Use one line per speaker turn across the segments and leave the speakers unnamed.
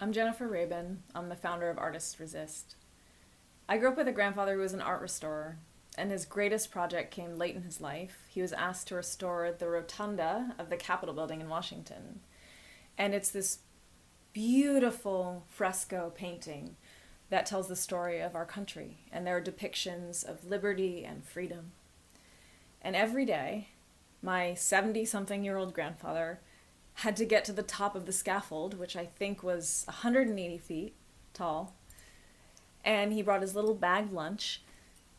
I'm Jennifer Rabin. I'm the founder of Artists Resist. I grew up with a grandfather who was an art restorer, and his greatest project came late in his life. He was asked to restore the rotunda of the Capitol building in Washington. And it's this beautiful fresco painting that tells the story of our country, and there are depictions of liberty and freedom. And every day, my 70-something-year-old grandfather had to get to the top of the scaffold, which I think was 180 feet tall, and he brought his little bagged lunch,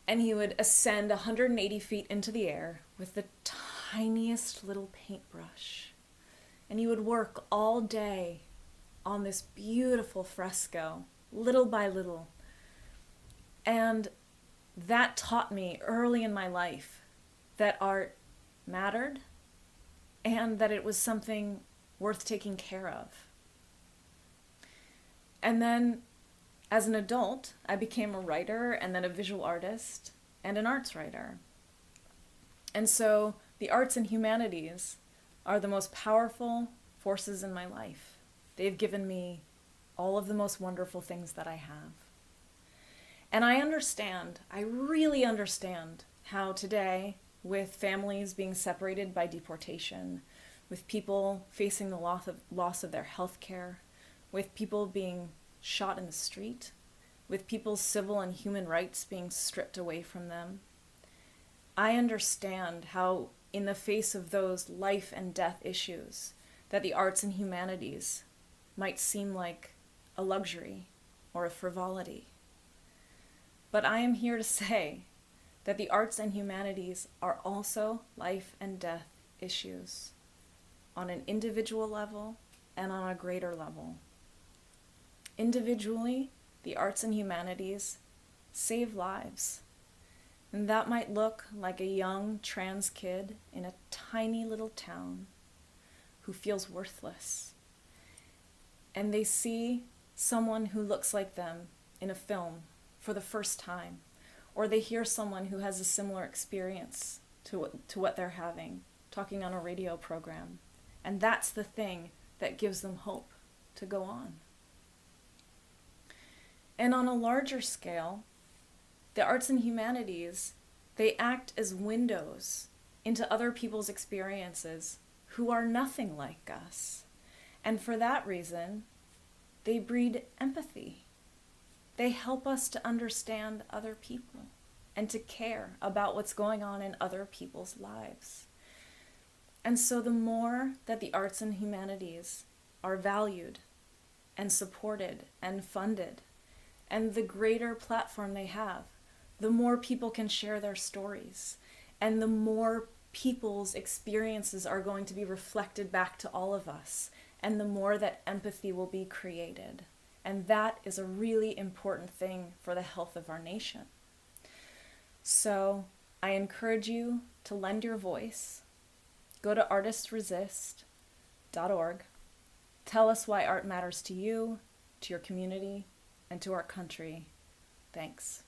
and he would ascend 180 feet into the air with the tiniest little paintbrush. And he would work all day on this beautiful fresco, little by little. And that taught me early in my life that art mattered and that it was something worth taking care of. And then as an adult, I became a writer and then a visual artist and an arts writer. And so the arts and humanities are the most powerful forces in my life. They've given me all of the most wonderful things that I have. And I really understand how today, with families being separated by deportation, with people facing the loss of their health care, with people being shot in the street, with people's civil and human rights being stripped away from them, I understand how, in the face of those life and death issues, that the arts and humanities might seem like a luxury or a frivolity. But I am here to say that the arts and humanities are also life and death issues on an individual level and on a greater level. Individually, the arts and humanities save lives. And that might look like a young trans kid in a tiny little town who feels worthless. And they see someone who looks like them in a film for the first time, or they hear someone who has a similar experience to what they're having, talking on a radio program. And that's the thing that gives them hope to go on. And on a larger scale, the arts and humanities, they act as windows into other people's experiences who are nothing like us. And for that reason, they breed empathy. They help us to understand other people and to care about what's going on in other people's lives. And so the more that the arts and humanities are valued and supported and funded, and the greater platform they have, the more people can share their stories, and the more people's experiences are going to be reflected back to all of us, and the more that empathy will be created. And that is a really important thing for the health of our nation. So I encourage you to lend your voice. Go to artistsresist.org. Tell us why art matters to you, to your community, and to our country. Thanks.